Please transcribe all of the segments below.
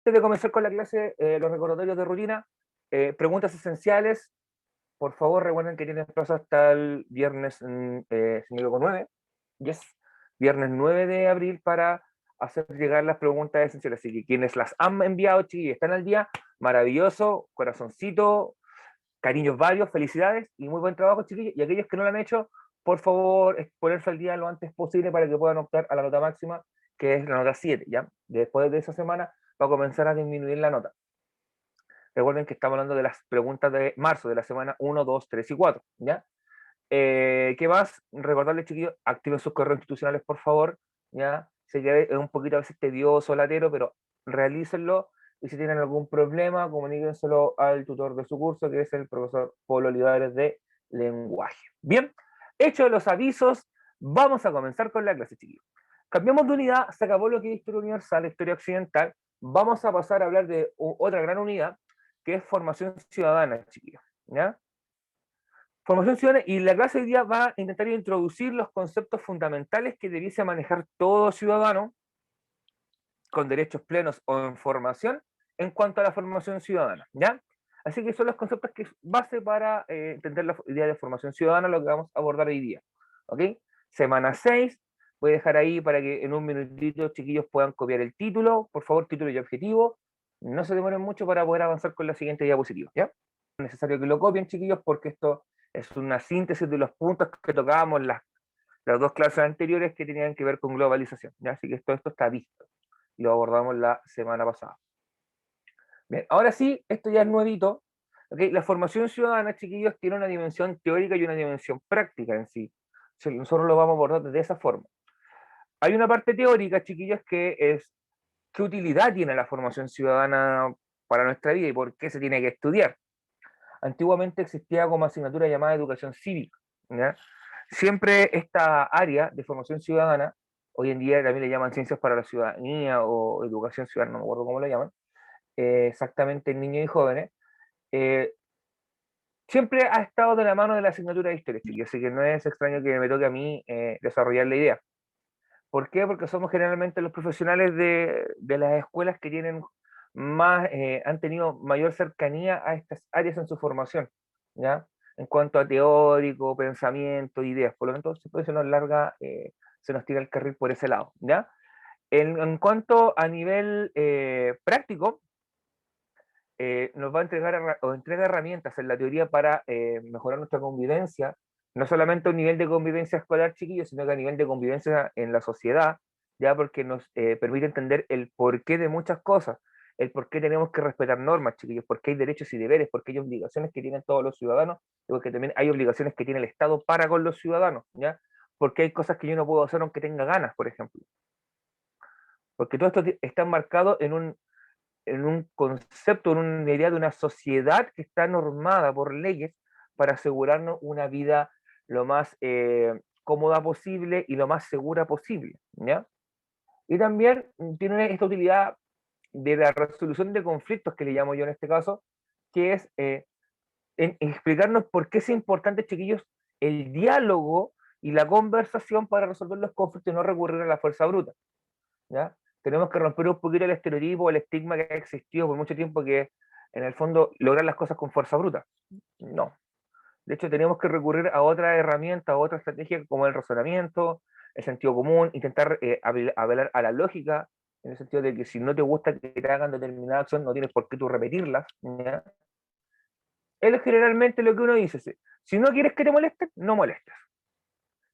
Antes de comenzar con la clase, los recordatorios de rutina, preguntas esenciales, por favor recuerden que tienen plazo hasta el viernes, si no me equivoco, 9, yes, viernes 9 de abril para hacer llegar las preguntas esenciales. Así que quienes las han enviado, chiquillos, están al día, maravilloso, corazoncito, cariños varios, felicidades y muy buen trabajo, chiquillos. Y aquellos que no lo han hecho, por favor, ponerse al día lo antes posible para que puedan optar a la nota máxima, que es la nota 7, ¿ya? Después de esa semana va a comenzar a disminuir la nota. Recuerden que estamos hablando de las preguntas de marzo, de la semana 1, 2, 3 y 4, ¿ya? ¿Qué más? Recordarles, chiquillos, activen sus correos institucionales, por favor, ¿ya? Sé que es un poquito a veces tedioso, latero, pero realícenlo, y si tienen algún problema, comuníquenselo al tutor de su curso, que es el profesor Polo Olivares de lenguaje. Bien, hechos los avisos, vamos a comenzar con la clase, chiquillos. Cambiamos de unidad, se acabó lo que es historia universal, historia occidental, vamos a pasar a hablar de otra gran unidad, que es formación ciudadana, chiquillos, ¿ya? Formación ciudadana, y la clase de hoy día va a intentar introducir los conceptos fundamentales que debiese manejar todo ciudadano con derechos plenos o en formación en cuanto a la formación ciudadana, ¿ya? Así que son los conceptos que es base para entender la idea de formación ciudadana, lo que vamos a abordar hoy día, ¿ok? Semana 6, voy a dejar ahí para que en un minutito chiquillos puedan copiar el título, por favor, título y objetivo, no se demoren mucho para poder avanzar con la siguiente diapositiva, ¿ya? Es necesario que lo copien, chiquillos, porque esto es una síntesis de los puntos que tocábamos las dos clases anteriores que tenían que ver con globalización, ¿ya? Así que esto está visto y lo abordamos la semana pasada. Bien, ahora sí, esto ya es nuevito. ¿Okay? La formación ciudadana, chiquillos, tiene una dimensión teórica y una dimensión práctica en sí. Nosotros lo vamos a abordar de esa forma. Hay una parte teórica, chiquillos, que es qué utilidad tiene la formación ciudadana para nuestra vida y por qué se tiene que estudiar. Antiguamente existía como asignatura llamada educación cívica, ¿ya? Siempre esta área de formación ciudadana, hoy en día también le llaman ciencias para la ciudadanía o educación ciudadana, no me acuerdo cómo lo llaman, exactamente en niños y jóvenes, eh, siempre ha estado de la mano de la asignatura de historia, chiquillos, así que no es extraño que me toque a mí desarrollar la idea. ¿Por qué? Porque somos generalmente los profesionales de las escuelas que tienen más, han tenido mayor cercanía a estas áreas en su formación, ¿ya? En cuanto a teórico, pensamiento, ideas. Por lo tanto, siempre se nos larga, se nos tira el carril por ese lado, ¿ya? En cuanto a nivel práctico, nos va a entregar o entrega herramientas en la teoría para mejorar nuestra convivencia, no solamente a un nivel de convivencia escolar chiquillo, sino que a nivel de convivencia en la sociedad, ya porque nos permite entender el porqué de muchas cosas, el por qué tenemos que respetar normas, chiquillos, por qué hay derechos y deberes, por qué hay obligaciones que tienen todos los ciudadanos, y porque también hay obligaciones que tiene el Estado para con los ciudadanos, ¿ya? Porque hay cosas que yo no puedo hacer aunque tenga ganas, por ejemplo. Porque todo esto está enmarcado en un concepto, en una idea de una sociedad que está normada por leyes para asegurarnos una vida lo más cómoda posible y lo más segura posible, ¿ya? Y también tiene esta utilidad de la resolución de conflictos, que le llamo yo en este caso, que es en explicarnos por qué es importante, chiquillos, el diálogo y la conversación para resolver los conflictos y no recurrir a la fuerza bruta, ¿ya? Tenemos que romper un poquito el estereotipo, el estigma que ha existido por mucho tiempo, que en el fondo lograr las cosas con fuerza bruta. No. De hecho, tenemos que recurrir a otra herramienta, a otra estrategia como el razonamiento, el sentido común, intentar apelar a la lógica, en el sentido de que si no te gusta que te hagan determinada acción, no tienes por qué tú repetirlas, ¿ya? Es generalmente lo que uno dice. Si no quieres que te molesten, no molestes.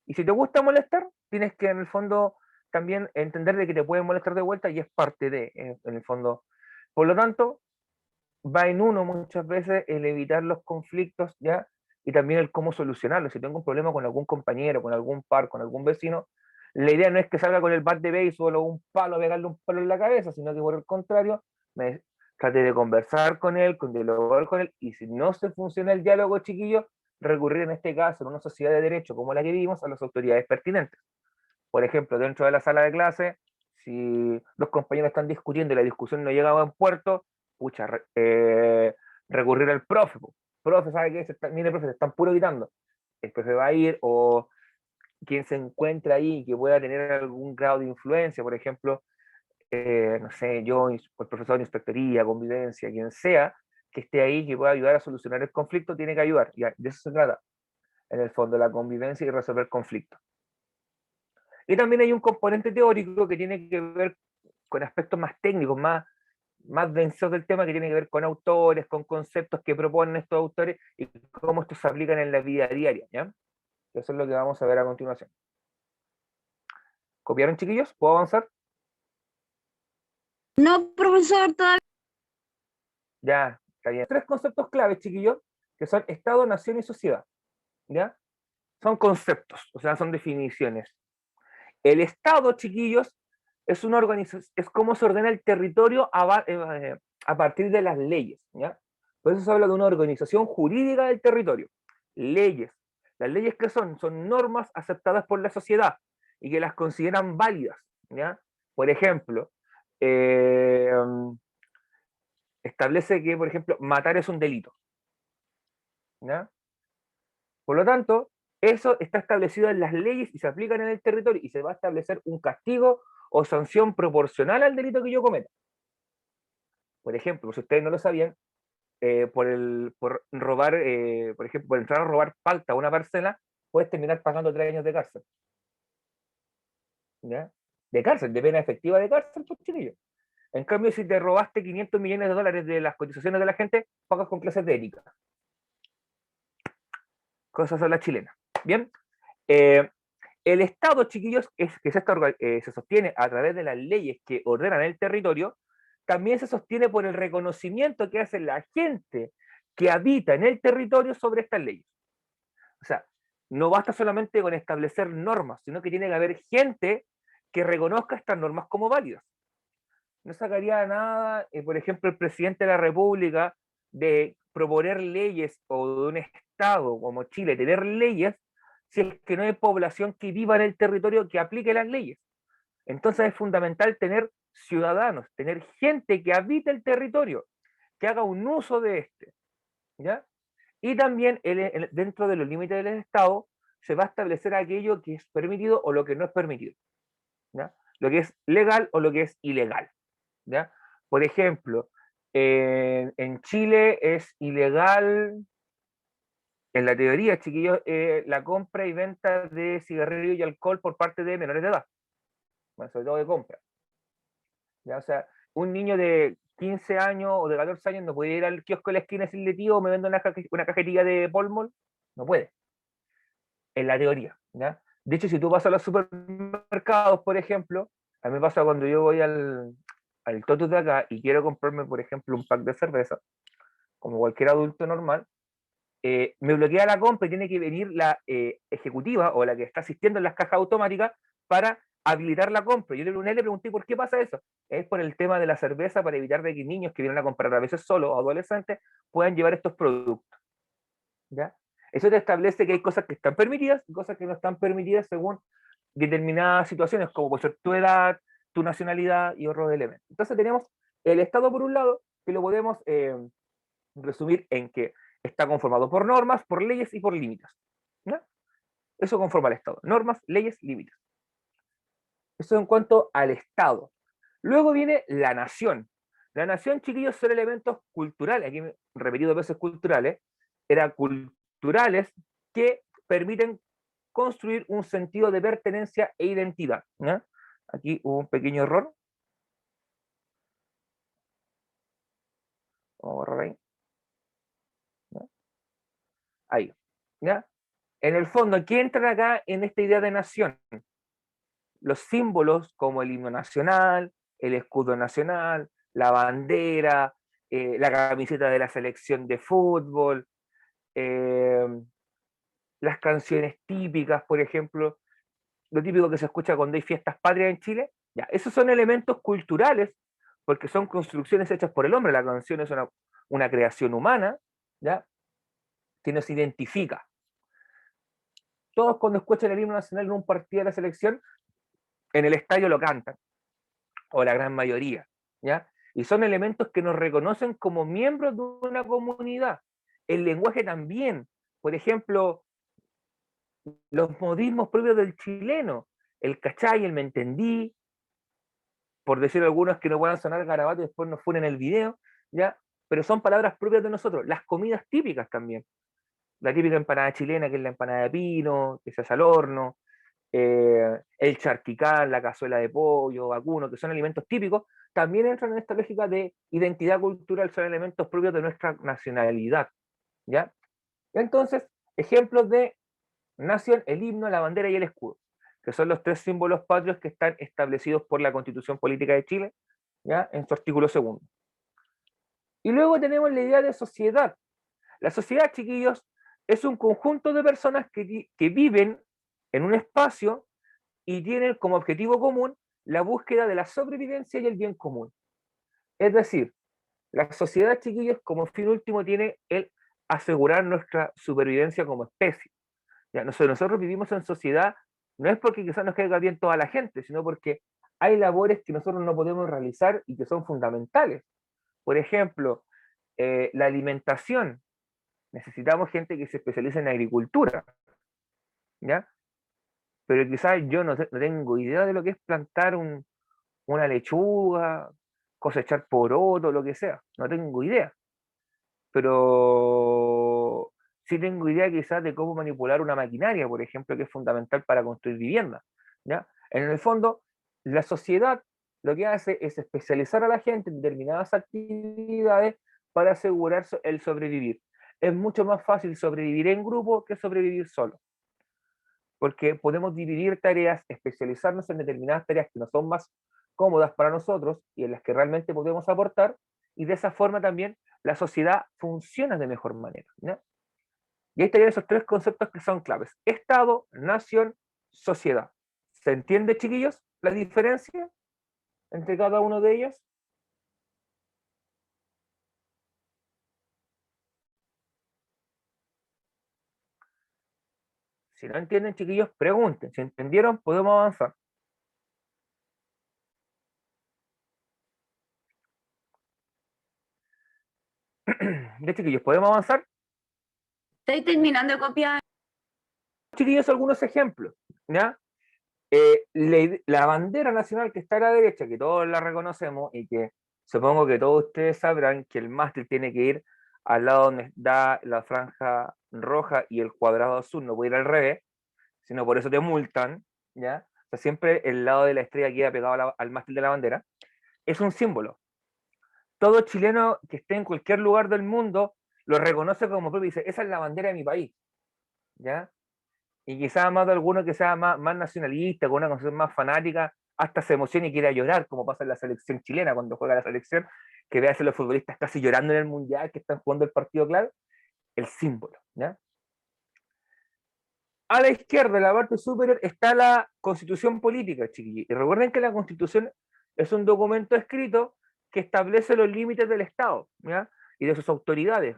Y si te gusta molestar, tienes que en el fondo también entender de que te pueden molestar de vuelta y es parte de, en el fondo. Por lo tanto, va en uno muchas veces el evitar los conflictos, ¿ya? Y también el cómo solucionarlos. Si tengo un problema con algún compañero, con algún par, con algún vecino, la idea no es que salga con el bat de béisbol o un palo a pegarle un palo en la cabeza, sino que por el contrario, me trate de conversar con él, con dialogar con él, y si no se funciona el diálogo, chiquillo, recurrir en este caso, en una sociedad de derecho como la que vivimos, a las autoridades pertinentes. Por ejemplo, dentro de la sala de clase, si dos compañeros están discutiendo y la discusión no llega a buen puerto, pucha, recurrir al profe. Profe, ¿sabe qué? Mire, profe, se están puro gritando. El profe va a ir, o quien se encuentra ahí que pueda tener algún grado de influencia, por ejemplo, no sé, yo, el profesor de inspectoría, convivencia, quien sea, que esté ahí, que pueda ayudar a solucionar el conflicto, tiene que ayudar. Y de eso se trata, en el fondo, la convivencia y resolver conflictos. Y también hay un componente teórico que tiene que ver con aspectos más técnicos, más densos del tema, que tiene que ver con autores, con conceptos que proponen estos autores y cómo estos se aplican en la vida diaria, ¿ya? Eso es lo que vamos a ver a continuación. ¿Copiaron, chiquillos? ¿Puedo avanzar? No, profesor, todavía. Ya, está bien. Tres conceptos claves, chiquillos, que son Estado, nación y sociedad, ¿ya? Son conceptos, o sea, son definiciones. El Estado, chiquillos, es una organización, es cómo se ordena el territorio a partir de las leyes, ¿ya? Por eso se habla de una organización jurídica del territorio. Leyes. Las leyes que son normas aceptadas por la sociedad y que las consideran válidas, ¿ya? Por ejemplo, eh, establece que, por ejemplo, matar es un delito, ¿ya? Por lo tanto, eso está establecido en las leyes y se aplican en el territorio y se va a establecer un castigo o sanción proporcional al delito que yo cometa. Por ejemplo, si ustedes no lo sabían, por robar, por ejemplo, por entrar a robar palta a una parcela, puedes terminar pagando 3 años de cárcel. ¿Ya? De cárcel, de pena efectiva de cárcel, pues chiquillo. En cambio, si te robaste 500 millones de dólares de las cotizaciones de la gente, pagas con clases de ética. Cosas son las chilenas. Bien. Eh, el Estado, chiquillos, que se sostiene a través de las leyes que ordenan el territorio, también se sostiene por el reconocimiento que hace la gente que habita en el territorio sobre estas leyes. O sea, no basta solamente con establecer normas, sino que tiene que haber gente que reconozca estas normas como válidas. No sacaría nada, por ejemplo, el presidente de la República de proponer leyes o de un Estado como Chile tener leyes si es que no hay población que viva en el territorio que aplique las leyes. Entonces es fundamental tener ciudadanos, tener gente que habite el territorio, que haga un uso de este, ¿ya? Y también dentro de los límites del Estado se va a establecer aquello que es permitido o lo que no es permitido, ¿ya? Lo que es legal o lo que es ilegal, ¿ya? Por ejemplo, en Chile es ilegal, en la teoría, chiquillos, la compra y venta de cigarrillos y alcohol por parte de menores de edad, bueno, sobre todo de compra, ¿ya? O sea, un niño de 15 años o de 14 años no puede ir al kiosco de la esquina y decirle, tío, me vendo una cajetilla de Polmol, no puede, en la teoría, ¿ya? De hecho, si tú vas a los supermercados, por ejemplo, a mí me pasa cuando yo voy al Totus de acá y quiero comprarme, por ejemplo, un pack de cerveza, como cualquier adulto normal, me bloquea la compra y tiene que venir la ejecutiva o la que está asistiendo en las cajas automáticas para habilitar la compra. Yo le pregunté por qué pasa eso. Es por el tema de la cerveza para evitar de que niños que vienen a comprar a veces solos o adolescentes puedan llevar estos productos. ¿Ya? Eso te establece que hay cosas que están permitidas y cosas que no están permitidas según determinadas situaciones, como por ser tu edad, tu nacionalidad y otros elementos. Entonces tenemos el Estado por un lado, que lo podemos resumir en que está conformado por normas, por leyes y por límites. ¿No? Eso conforma el Estado. Normas, leyes, límites. Eso en cuanto al Estado. Luego viene la nación. La nación, chiquillos, son elementos culturales, aquí repetido veces culturales, eran culturales que permiten construir un sentido de pertenencia e identidad. ¿No? Aquí hubo un pequeño error. Vamos a borrar ahí. ¿No? Ahí. ¿Ya? En el fondo, ¿qué entra acá en esta idea de nación? Los símbolos como el himno nacional, el escudo nacional, la bandera, la camiseta de la selección de fútbol, eh, las canciones típicas, por ejemplo, lo típico que se escucha cuando hay fiestas patrias en Chile, ya, esos son elementos culturales porque son construcciones hechas por el hombre, la canción es una creación humana, ¿ya? Que nos identifica. Todos cuando escuchan el himno nacional en un partido de la selección, en el estadio lo cantan, o la gran mayoría, ¿ya? Y son elementos que nos reconocen como miembros de una comunidad. El lenguaje también, por ejemplo, los modismos propios del chileno, el cachai, el me entendí, por decir algunos que no puedan sonar garabatos y después nos funen el video, ¿ya? Pero son palabras propias de nosotros, las comidas típicas también. La típica empanada chilena, que es la empanada de pino, que se hace al horno, el charquicán, la cazuela de pollo, vacuno, que son alimentos típicos, también entran en esta lógica de identidad cultural, son elementos propios de nuestra nacionalidad, ¿ya? Entonces, ejemplos de nación, el himno, la bandera y el escudo, que son los tres símbolos patrios que están establecidos por la Constitución Política de Chile, ¿ya? En su artículo segundo. Y luego tenemos la idea de sociedad. La sociedad, chiquillos, es un conjunto de personas que viven en un espacio y tienen como objetivo común la búsqueda de la sobrevivencia y el bien común. Es decir, la sociedad, chiquillos, como fin último tiene el asegurar nuestra supervivencia como especie. ¿Ya? Nosotros vivimos en sociedad, no es porque quizás nos caiga bien toda la gente, sino porque hay labores que nosotros no podemos realizar y que son fundamentales. Por ejemplo, la alimentación. Necesitamos gente que se especialice en agricultura, ¿ya? Pero quizás yo no tengo idea de lo que es plantar una lechuga, cosechar poroto, lo que sea. No tengo idea. Pero sí tengo idea quizás de cómo manipular una maquinaria, por ejemplo, que es fundamental para construir viviendas, ¿ya? En el fondo, la sociedad lo que hace es especializar a la gente en determinadas actividades para asegurar el sobrevivir. Es mucho más fácil sobrevivir en grupo que sobrevivir solo, porque podemos dividir tareas, especializarnos en determinadas tareas que no son más cómodas para nosotros y en las que realmente podemos aportar, y de esa forma también la sociedad funciona de mejor manera, ¿no? Y ahí estarían esos tres conceptos que son claves: Estado, nación, sociedad. ¿Se entiende, chiquillos, la diferencia entre cada uno de ellos? Si no entienden, chiquillos, pregunten. Si entendieron, podemos avanzar. Ya, chiquillos, ¿podemos avanzar? Estoy terminando de copiar. Chiquillos, algunos ejemplos, ¿ya? La bandera nacional que está a la derecha, que todos la reconocemos y que supongo que todos ustedes sabrán que el mástil tiene que ir al lado donde da la franja roja y el cuadrado azul, no puede ir al revés, sino por eso te multan, ¿ya? O sea, siempre el lado de la estrella queda pegado al mástil de la bandera. Es un símbolo. Todo chileno que esté en cualquier lugar del mundo lo reconoce como propio y dice, esa es la bandera de mi país, ¿ya? Y quizás más de alguno que sea más nacionalista, con una concepción más fanática, hasta se emociona y quiera llorar, como pasa en la selección chilena cuando juega la selección, que veas a los futbolistas casi llorando en el mundial, que están jugando el partido clave, el símbolo, ¿ya? A la izquierda, en la parte superior, está la constitución política, chiquillos. Y recuerden que la constitución es un documento escrito que establece los límites del Estado, ¿ya? Y de sus autoridades,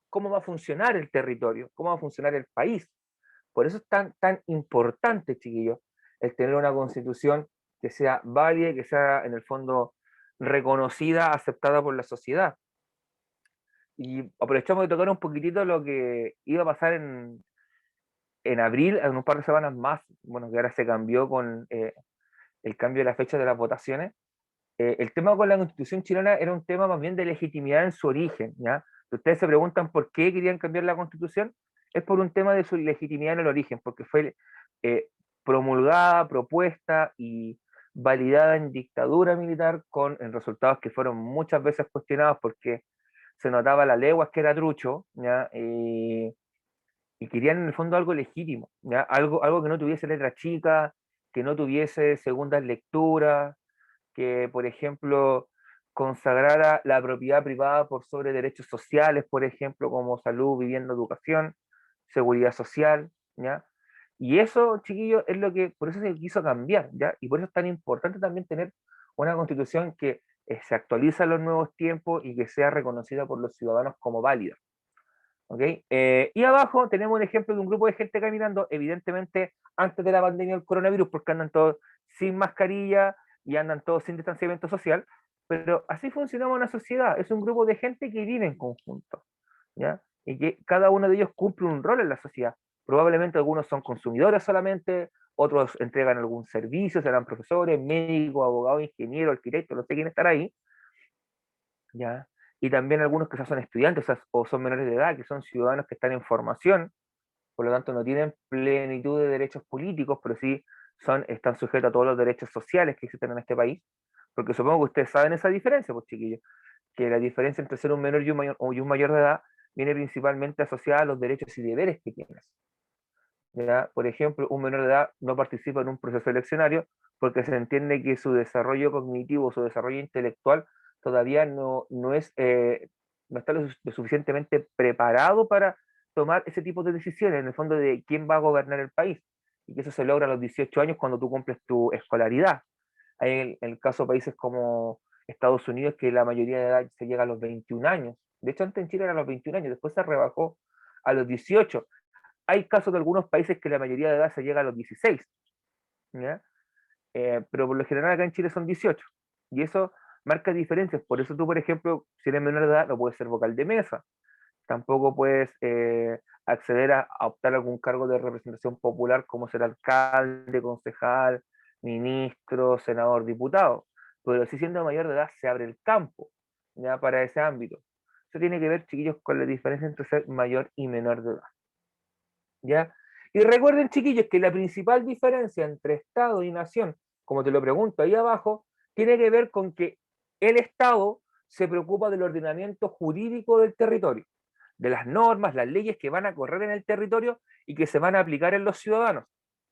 cómo va a funcionar el territorio, cómo va a funcionar el país. Por eso es tan importante, chiquillos, el tener una constitución que sea válida y que sea, en el fondo, reconocida, aceptada por la sociedad. Y aprovechamos de tocar un poquitito lo que iba a pasar en abril, en un par de semanas más, bueno, que ahora se cambió con el cambio de la fecha de las votaciones. El tema con la constitución chilena era un tema más bien de legitimidad en su origen, ¿ya? Si ustedes se preguntan por qué querían cambiar la constitución, es por un tema de su legitimidad en el origen, porque fue eh, promulgada, propuesta y validada en dictadura militar en resultados que fueron muchas veces cuestionados porque se notaba a la legua que era trucho, ¿ya? Y querían en el fondo algo legítimo, ¿ya? Algo que no tuviese letra chica, que no tuviese segundas lecturas, que, por ejemplo, consagrara la propiedad privada por sobre derechos sociales, por ejemplo, como salud, vivienda, educación, seguridad social, ¿ya? Y eso, chiquillos, es lo que, por eso se quiso cambiar, ¿ya? Y por eso es tan importante también tener una constitución que se actualiza en los nuevos tiempos y que sea reconocida por los ciudadanos como válida. ¿Ok? Y abajo tenemos un ejemplo de un grupo de gente caminando, evidentemente antes de la pandemia del coronavirus, porque andan todos sin mascarilla y andan todos sin distanciamiento social, pero así funcionaba una sociedad, es un grupo de gente que vive en conjunto, ¿ya? Y que cada uno de ellos cumple un rol en la sociedad. Probablemente algunos son consumidores solamente, otros entregan algún servicio, serán profesores, médicos, abogados, ingenieros, arquitectos, no sé quién estará ahí, ¿ya? Y también algunos que son estudiantes o son menores de edad, que son ciudadanos que están en formación, por lo tanto no tienen plenitud de derechos políticos, pero sí están sujetos a todos los derechos sociales que existen en este país, porque supongo que ustedes saben esa diferencia, pues chiquillos, que la diferencia entre ser un menor y un mayor de edad viene principalmente asociada a los derechos y deberes que tienes. ¿Ya? Por ejemplo, un menor de edad no participa en un proceso eleccionario porque se entiende que su desarrollo cognitivo, su desarrollo intelectual todavía no está lo suficientemente preparado para tomar ese tipo de decisiones, en el fondo de quién va a gobernar el país. Y que eso se logra a los 18 años cuando tú cumples tu escolaridad. Hay en el caso de países como Estados Unidos, que la mayoría de edad se llega a los 21 años. De hecho, antes en Chile era a los 21 años, después se rebajó a los 18. Hay casos de algunos países que la mayoría de edad se llega a los 16, ¿ya? Pero por lo general acá en Chile son 18. Y eso marca diferencias. Por eso tú, por ejemplo, si eres menor de edad, no puedes ser vocal de mesa. Tampoco puedes acceder a optar a algún cargo de representación popular como ser alcalde, concejal, ministro, senador, diputado. Pero si siendo mayor de edad se abre el campo, ya, para ese ámbito. Eso tiene que ver, chiquillos, con la diferencia entre ser mayor y menor de edad. ¿Ya? Y recuerden, chiquillos, que la principal diferencia entre Estado y nación, como te lo pregunto ahí abajo, tiene que ver con que el Estado se preocupa del ordenamiento jurídico del territorio, de las normas, las leyes que van a correr en el territorio y que se van a aplicar en los ciudadanos.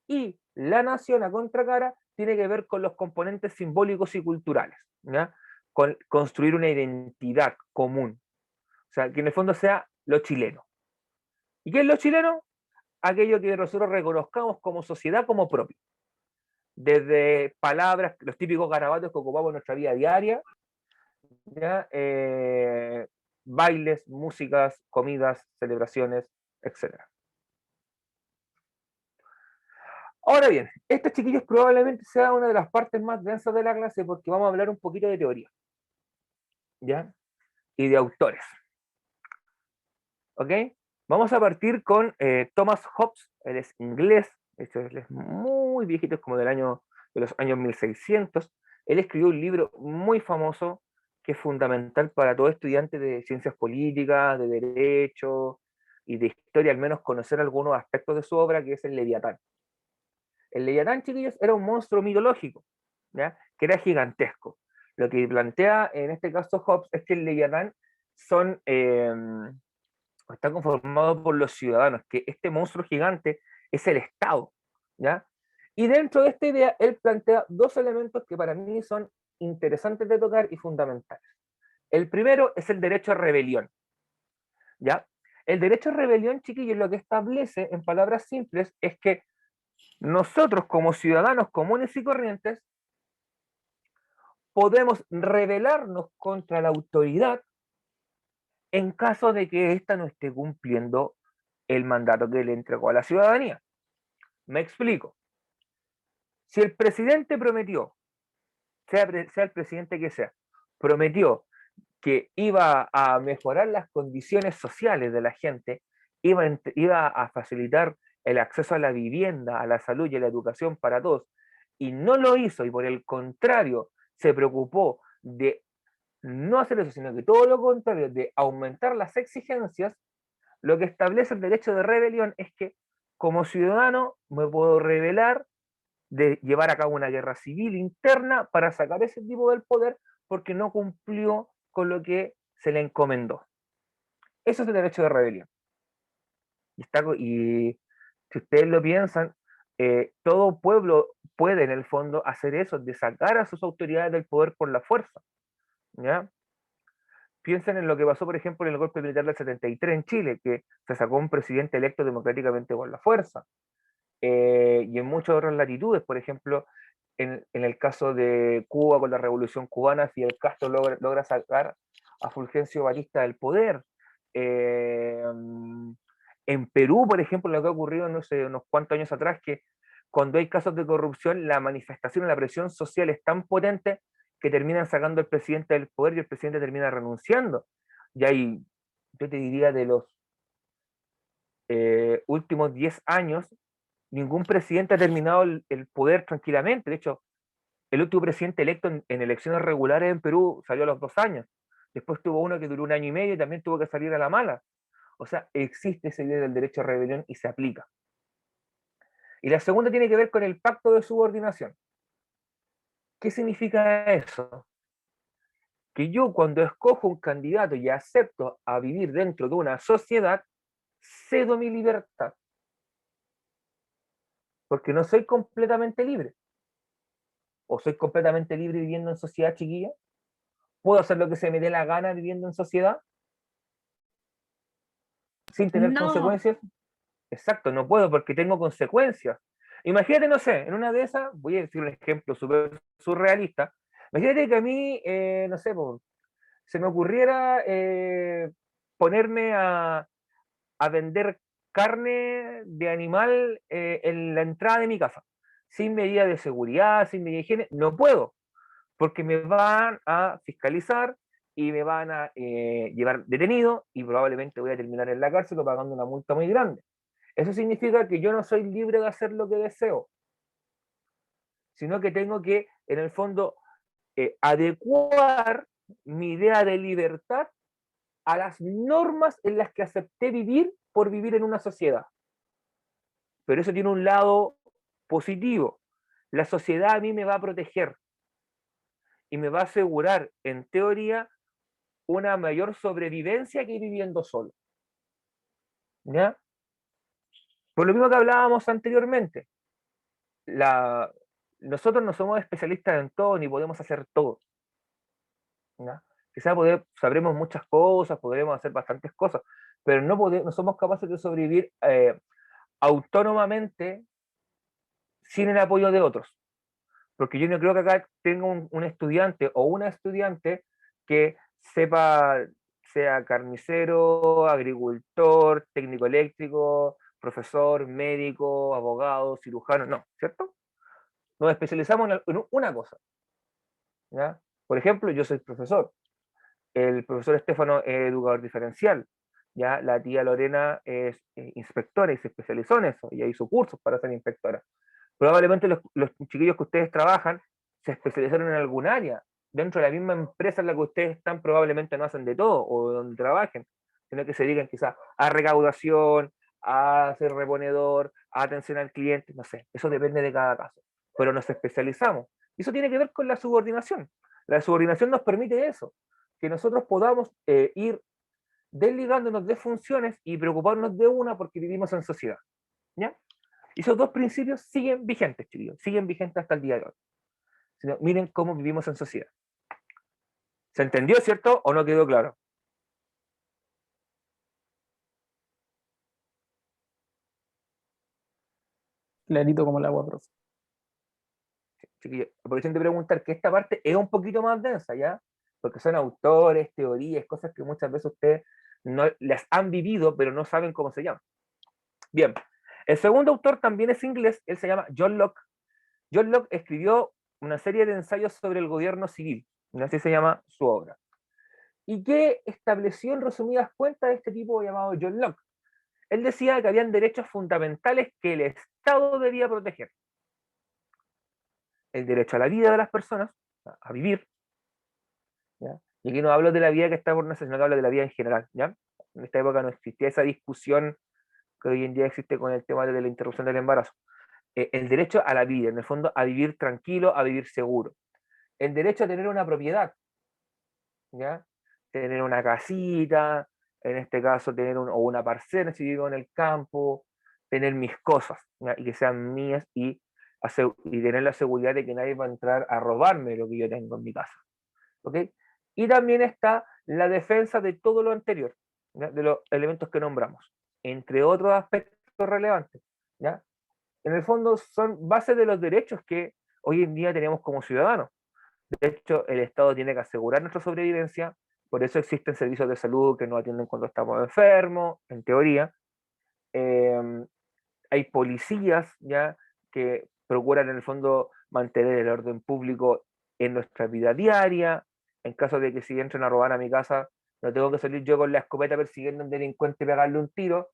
Y la nación, a contracara, tiene que ver con los componentes simbólicos y culturales, ¿ya? Con construir una identidad común, o sea, que en el fondo sea lo chileno. ¿Y qué es lo chileno? Aquello que nosotros reconozcamos como sociedad como propio. Desde palabras, los típicos garabatos que ocupamos en nuestra vida diaria, ¿ya? Bailes, músicas, comidas, celebraciones, etc. Ahora bien, estos chiquillos probablemente sea una de las partes más densas de la clase porque vamos a hablar un poquito de teoría, ¿ya? Y de autores. ¿Ok? Vamos a partir con Thomas Hobbes, él es inglés, de hecho él es muy viejito, es como de los años 1600. Él escribió un libro muy famoso que es fundamental para todo estudiante de ciencias políticas, de derecho y de historia, al menos conocer algunos aspectos de su obra, que es el Leviatán. El Leviatán, chiquillos, era un monstruo mitológico, ¿ya? Que era gigantesco. Lo que plantea en este caso Hobbes es que el Leviatán son... está conformado por los ciudadanos, que este monstruo gigante es el Estado, ¿ya? Y dentro de esta idea, él plantea dos elementos que para mí son interesantes de tocar y fundamentales. El primero es el derecho a rebelión, ¿ya? El derecho a rebelión, chiquillos, lo que establece, en palabras simples, es que nosotros como ciudadanos comunes y corrientes podemos rebelarnos contra la autoridad en caso de que ésta no esté cumpliendo el mandato que le entregó a la ciudadanía. Me explico. Si el presidente prometió, sea el presidente que sea, prometió que iba a mejorar las condiciones sociales de la gente, iba a facilitar el acceso a la vivienda, a la salud y a la educación para todos, y no lo hizo, y por el contrario, se preocupó de no hacer eso, sino que todo lo contrario, de aumentar las exigencias, lo que establece el derecho de rebelión es que como ciudadano me puedo rebelar de llevar a cabo una guerra civil interna para sacar ese tipo del poder porque no cumplió con lo que se le encomendó. Eso es el derecho de rebelión. Y si ustedes lo piensan, todo pueblo puede en el fondo hacer eso, de sacar a sus autoridades del poder por la fuerza, ¿ya? Piensen en lo que pasó, por ejemplo, en el golpe militar del 73 en Chile, que se sacó un presidente electo democráticamente por la fuerza. Y en muchas otras latitudes, por ejemplo, en el caso de Cuba con la Revolución Cubana, Fidel Castro logra sacar a Fulgencio Batista del poder. En Perú, por ejemplo, lo que ha ocurrido, no sé, unos cuantos años atrás, que cuando hay casos de corrupción, la manifestación, la presión social es tan potente que terminan sacando al presidente del poder y el presidente termina renunciando. Y ahí, yo te diría, de los últimos 10 años, ningún presidente ha terminado el poder tranquilamente. De hecho, el último presidente electo en elecciones regulares en Perú salió a los 2 años. Después tuvo uno que duró 1 año y medio y también tuvo que salir a la mala. O sea, existe esa idea del derecho a rebelión y se aplica. Y la segunda tiene que ver con el pacto de subordinación. ¿Qué significa eso? Que yo cuando escojo un candidato y acepto a vivir dentro de una sociedad, cedo mi libertad. Porque no soy completamente libre. O soy completamente libre viviendo en sociedad, chiquilla. ¿Puedo hacer lo que se me dé la gana viviendo en sociedad sin tener No, consecuencias? Exacto, no puedo porque tengo consecuencias. Imagínate, no sé, en una de esas, voy a decir un ejemplo súper surrealista. Imagínate que a mí, no sé, se me ocurriera ponerme a vender carne de animal en la entrada de mi casa, sin medida de seguridad, sin medida de higiene. No puedo, porque me van a fiscalizar y me van a llevar detenido y probablemente voy a terminar en la cárcel o pagando una multa muy grande. Eso significa que yo no soy libre de hacer lo que deseo, sino que tengo que, en el fondo, adecuar mi idea de libertad a las normas en las que acepté vivir por vivir en una sociedad. Pero eso tiene un lado positivo. La sociedad a mí me va a proteger y me va a asegurar, en teoría, una mayor sobrevivencia que viviendo solo. ¿Ya? Por lo mismo que hablábamos anteriormente, la, nosotros no somos especialistas en todo ni podemos hacer todo. ¿Ya? Quizás sabremos muchas cosas, podremos hacer bastantes cosas, pero no somos capaces de sobrevivir autónomamente sin el apoyo de otros. Porque yo no creo que acá tenga un estudiante o una estudiante que sepa, sea carnicero, agricultor, técnico eléctrico, profesor, médico, abogado, cirujano, no, ¿cierto? Nos especializamos en una cosa, ¿ya? Por ejemplo, yo soy profesor, el profesor Estefano es educador diferencial, ya la tía Lorena es inspectora y se especializó en eso, y hizo cursos para ser inspectora. Probablemente los chiquillos que ustedes trabajan se especializaron en algún área. Dentro de la misma empresa en la que ustedes están, probablemente no hacen de todo o donde trabajen, sino que se dedican quizás a recaudación, a ser reponedor, a atención al cliente, no sé, eso depende de cada caso. Pero nos especializamos. Y eso tiene que ver con la subordinación. La subordinación nos permite eso, que nosotros podamos ir desligándonos de funciones y preocuparnos de una porque vivimos en sociedad. ¿Ya? Y esos dos principios siguen vigentes, chiquillos, siguen vigentes hasta el día de hoy. Sino, miren cómo vivimos en sociedad. ¿Se entendió, cierto? ¿O no quedó claro? Clarito como el agua, profe. Chiquillos, aprovechen de preguntar que esta parte es un poquito más densa, ¿ya? Porque son autores, teorías, cosas que muchas veces ustedes no las han vivido, pero no saben cómo se llaman. Bien, el segundo autor también es inglés, él se llama John Locke. John Locke escribió una serie de ensayos sobre el gobierno civil, y así se llama su obra. ¿Y qué estableció en resumidas cuentas este tipo llamado John Locke? Él decía que habían derechos fundamentales que el Estado debía proteger. El derecho a la vida de las personas, a vivir, ¿ya? Y aquí no hablo de la vida que está por nacer, sino que hablo de la vida en general, ¿ya? En esta época no existía esa discusión que hoy en día existe con el tema de la interrupción del embarazo. El derecho a la vida, en el fondo, a vivir tranquilo, a vivir seguro. El derecho a tener una propiedad, ¿ya? Tener una casita, en este caso tener o una parcela si vivo en el campo, tener mis cosas, ¿ya? Y que sean mías y tener la seguridad de que nadie va a entrar a robarme lo que yo tengo en mi casa. ¿Ok? Y también está la defensa de todo lo anterior, ¿ya? De los elementos que nombramos, entre otros aspectos relevantes. ¿Ya? En el fondo son bases de los derechos que hoy en día tenemos como ciudadanos. De hecho, el Estado tiene que asegurar nuestra sobrevivencia, por eso existen servicios de salud que nos atienden cuando estamos enfermos, en teoría. Eh, Hay policías ya que procuran en el fondo mantener el orden público en nuestra vida diaria. En caso de que si entren a robar a mi casa, no tengo que salir yo con la escopeta persiguiendo a un delincuente y pegarle un tiro,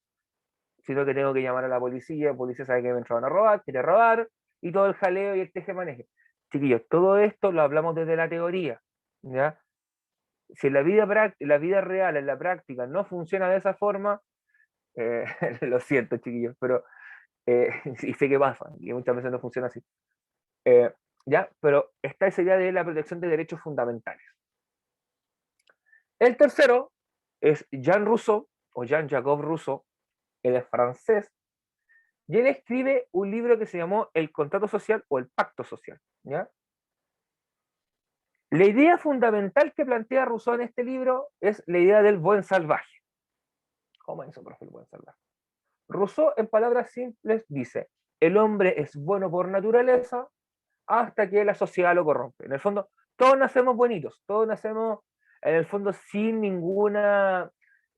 sino que tengo que llamar a la policía sabe que me entraron a robar, quiere robar, y todo el jaleo y el tejemaneje. Chiquillos, todo esto lo hablamos desde la teoría, ¿ya? Si la vida real, en la práctica, no funciona de esa forma, lo siento, chiquillos, pero, y sé que pasa, y muchas veces no funciona así. ¿Ya? Pero está esa idea de la protección de derechos fundamentales. El tercero es Jean Rousseau, o Jean-Jacques Rousseau, él es francés, y él escribe un libro que se llamó El contrato social o el pacto social, ¿ya? La idea fundamental que plantea Rousseau en este libro es la idea del buen salvaje. ¿Cómo es eso, profe, el buen salvaje? Rousseau, en palabras simples, dice, el hombre es bueno por naturaleza hasta que la sociedad lo corrompe. En el fondo, todos nacemos bonitos, todos nacemos, en el fondo,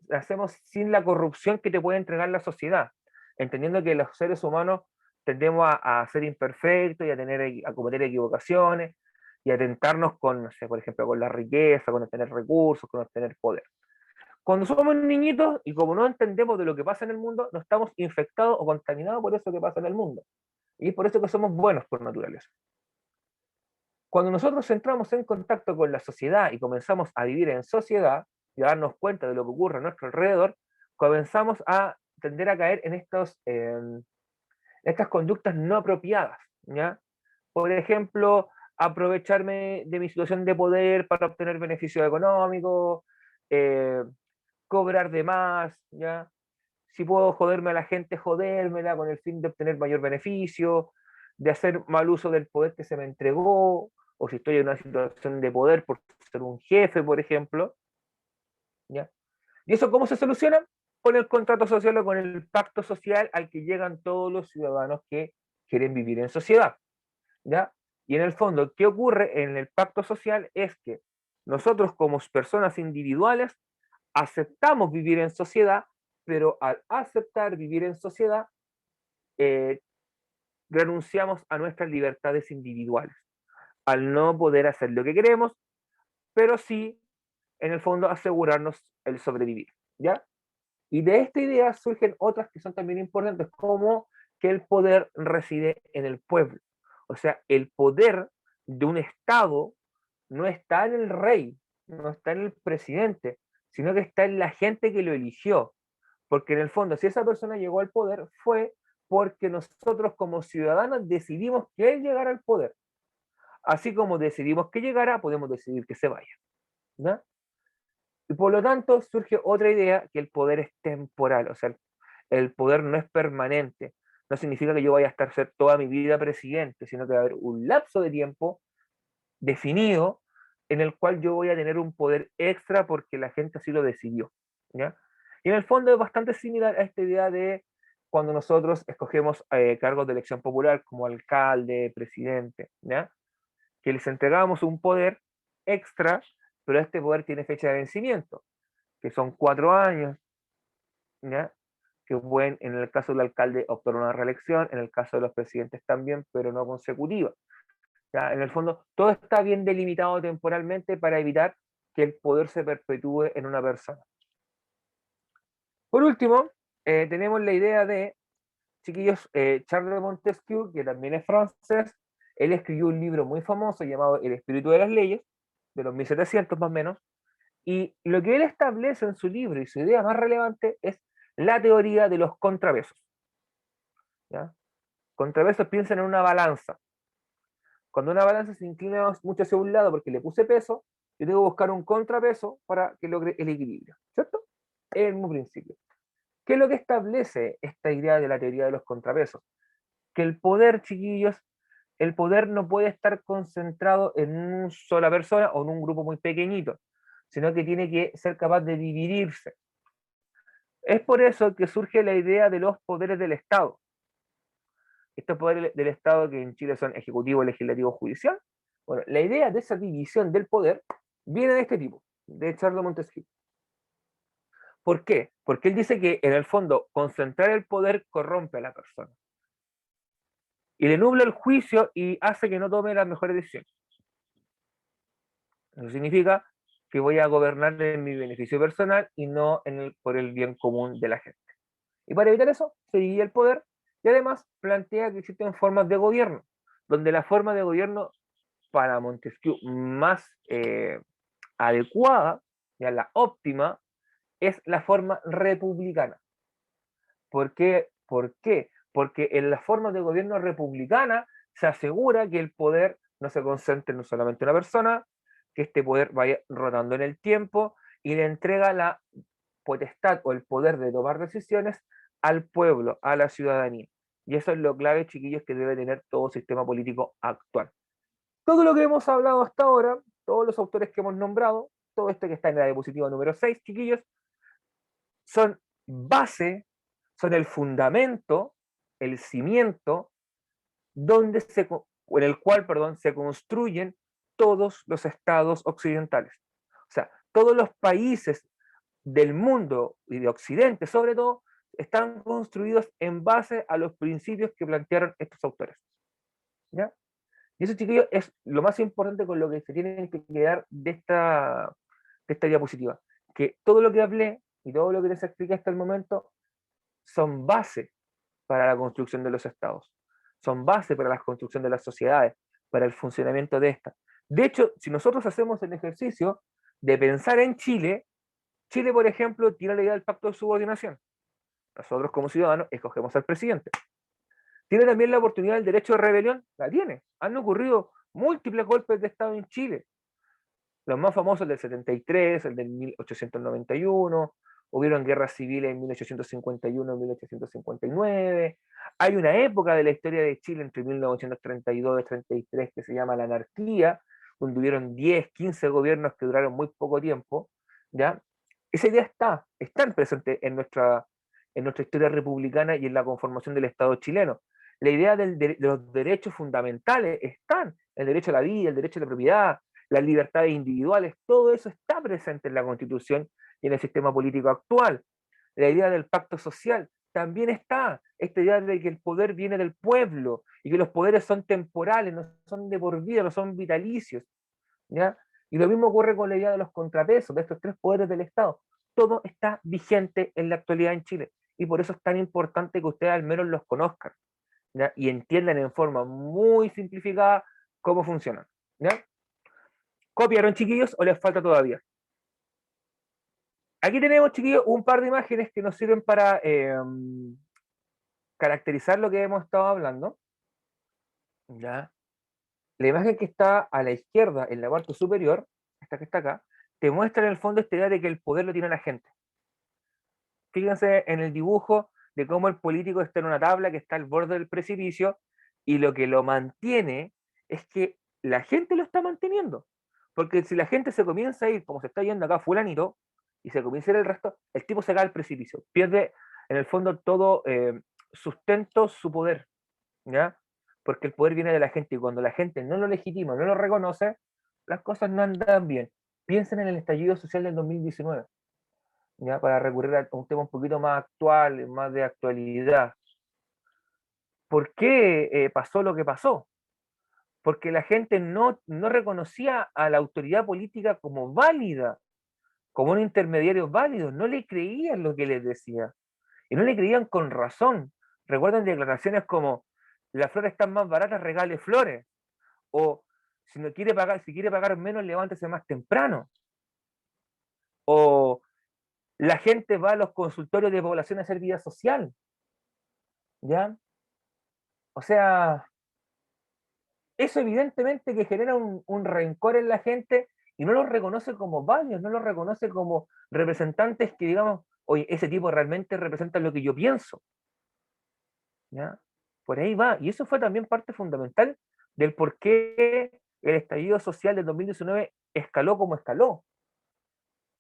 nacemos sin la corrupción que te puede entregar la sociedad, entendiendo que los seres humanos tendemos a ser imperfectos y a cometer equivocaciones y a tentarnos con, no sé, por ejemplo, con la riqueza, con obtener recursos, con obtener poder. Cuando somos niñitos y como no entendemos de lo que pasa en el mundo, no estamos infectados o contaminados por eso que pasa en el mundo. Y es por eso que somos buenos por naturaleza. Cuando nosotros entramos en contacto con la sociedad y comenzamos a vivir en sociedad y a darnos cuenta de lo que ocurre a nuestro alrededor, comenzamos a tender a caer en estas conductas no apropiadas, ¿ya? Por ejemplo, aprovecharme de mi situación de poder para obtener beneficios económicos, eh, cobrar de más, ¿ya? Si puedo joderme a la gente, jodérmela con el fin de obtener mayor beneficio, de hacer mal uso del poder que se me entregó, o si estoy en una situación de poder por ser un jefe, por ejemplo, ¿ya? ¿Y eso cómo se soluciona? Con el contrato social o con el pacto social al que llegan todos los ciudadanos que quieren vivir en sociedad, ¿ya? Y en el fondo, ¿qué ocurre en el pacto social? Es que nosotros como personas individuales aceptamos vivir en sociedad, pero al aceptar vivir en sociedad, eh, renunciamos a nuestras libertades individuales, al no poder hacer lo que queremos, pero sí, en el fondo, asegurarnos el sobrevivir, ¿ya? Y de esta idea surgen otras que son también importantes, como que el poder reside en el pueblo. O sea, el poder de un Estado no está en el rey, no está en el presidente, sino que está en la gente que lo eligió. Porque en el fondo, si esa persona llegó al poder, fue porque nosotros como ciudadanos decidimos que él llegara al poder. Así como decidimos que llegara, podemos decidir que se vaya, ¿no? Y por lo tanto surge otra idea, que el poder es temporal, o sea, el poder no es permanente. No significa que yo vaya a estar ser toda mi vida presidente, sino que va a haber un lapso de tiempo definido en el cual yo voy a tener un poder extra porque la gente así lo decidió, ¿ya? Y en el fondo es bastante similar a esta idea de cuando nosotros escogemos cargos de elección popular como alcalde, presidente, ¿ya? Que les entregamos un poder extra, pero este poder tiene fecha de vencimiento, que son 4 años, ¿ya? Que pueden, en el caso del alcalde, optar una reelección, en el caso de los presidentes también, pero no consecutiva. ¿Ya? En el fondo, todo está bien delimitado temporalmente para evitar que el poder se perpetúe en una persona. Por último, tenemos la idea de, chiquillos, Charles de Montesquieu, que también es francés. Él escribió un libro muy famoso llamado El espíritu de las leyes, de los 1700 más o menos, y lo que él establece en su libro y su idea más relevante es la teoría de los contrapesos, ¿ya? Contrapesos, piensan en una balanza. Cuando una balanza se inclina mucho hacia un lado porque le puse peso, yo tengo que buscar un contrapeso para que logre el equilibrio, ¿cierto? Es el mismo principio. ¿Qué es lo que establece esta idea de la teoría de los contrapesos? Que el poder, chiquillos, el poder no puede estar concentrado en una sola persona o en un grupo muy pequeñito, sino que tiene que ser capaz de dividirse. Es por eso que surge la idea de los poderes del Estado. Estos poderes del Estado que en Chile son ejecutivo, legislativo, judicial. Bueno, la idea de esa división del poder viene de este tipo, de Charles Montesquieu. ¿Por qué? Porque él dice que en el fondo concentrar el poder corrompe a la persona y le nubla el juicio y hace que no tome las mejores decisiones. Eso significa que voy a gobernar en mi beneficio personal y no por el bien común de la gente. Y para evitar eso, se divide el poder y además plantea que existen formas de gobierno, donde la forma de gobierno para Montesquieu más adecuada, ya la óptima, es la forma republicana. ¿Por qué? ¿Por qué? Porque en la forma de gobierno republicana se asegura que el poder no se concentre en solamente una persona, que este poder vaya rotando en el tiempo y le entrega la potestad o el poder de tomar decisiones al pueblo, a la ciudadanía. Y eso es lo clave, chiquillos, que debe tener todo sistema político actual. Todo lo que hemos hablado hasta ahora, todos los autores que hemos nombrado, todo esto que está en la diapositiva número 6, chiquillos, son base, son el fundamento, el cimiento, donde en el cual, perdón, se construyen todos los estados occidentales. O sea, todos los países del mundo y de Occidente, sobre todo, están construidos en base a los principios que plantearon estos autores. ¿Ya? Y eso, chiquillos, es lo más importante con lo que se tienen que quedar de esta diapositiva. Que todo lo que hablé y todo lo que les expliqué hasta el momento son base para la construcción de los estados, son base para la construcción de las sociedades, para el funcionamiento de estas. De hecho, si nosotros hacemos el ejercicio de pensar en Chile, Chile, por ejemplo, tiene la idea del pacto de subordinación. Nosotros como ciudadanos escogemos al presidente. Tiene también la oportunidad del derecho de rebelión, la tiene. Han ocurrido múltiples golpes de Estado en Chile. Los más famosos del 73, el del 1891, hubieron guerras civiles en 1851 y 1859. Hay una época de la historia de Chile entre 1932 y 33 que se llama la anarquía, donde hubieron 10, 15 gobiernos que duraron muy poco tiempo, ¿ya? Esa idea está presente en nuestra historia republicana y en la conformación del Estado chileno. La idea de los derechos fundamentales están, el derecho a la vida, el derecho a la propiedad, las libertades individuales, todo eso está presente en la Constitución y en el sistema político actual. La idea del pacto social también está, esta idea de que el poder viene del pueblo y que los poderes son temporales, no son de por vida, no son vitalicios, ¿ya? Y lo mismo ocurre con la idea de los contrapesos, de estos tres poderes del Estado. Todo está vigente en la actualidad en Chile y por eso es tan importante que ustedes al menos los conozcan, ¿ya? Y entiendan en forma muy simplificada cómo funcionan, ¿ya? ¿Copiaron, chiquillos, o les falta todavía? Aquí tenemos, chiquillos, un par de imágenes que nos sirven para caracterizar lo que hemos estado hablando. ¿Ya? La imagen que está a la izquierda, en la parte superior, esta que está acá, te muestra en el fondo esta idea de que el poder lo tiene la gente. Fíjense en el dibujo de cómo el político está en una tabla que está al borde del precipicio y lo que lo mantiene es que la gente lo está manteniendo. Porque si la gente se comienza a ir, como se está yendo acá fulanito, y se comienza a ir el resto, el tipo se cae al precipicio. Pierde en el fondo todo sustento su poder, ¿ya? Porque el poder viene de la gente y cuando la gente no lo legitima, no lo reconoce, las cosas no andan bien. Piensen en el estallido social del 2019, ¿ya? Para recurrir a un tema un poquito más actual, más de actualidad. ¿Por qué pasó lo que pasó? Porque la gente no reconocía a la autoridad política como válida, como un intermediario válido, no le creían lo que les decía, y no le creían con razón. Recuerdan declaraciones como, las flores están más baratas, regale flores, o si quiere pagar menos, levántese más temprano, o la gente va a los consultorios de población a hacer vida social, ¿ya? O sea, eso evidentemente que genera un rencor en la gente y no los reconoce como válidos, no los reconoce como representantes que digamos, oye, ese tipo realmente representa lo que yo pienso, ¿ya? Por ahí va, y eso fue también parte fundamental del por qué el estallido social del 2019 escaló como escaló,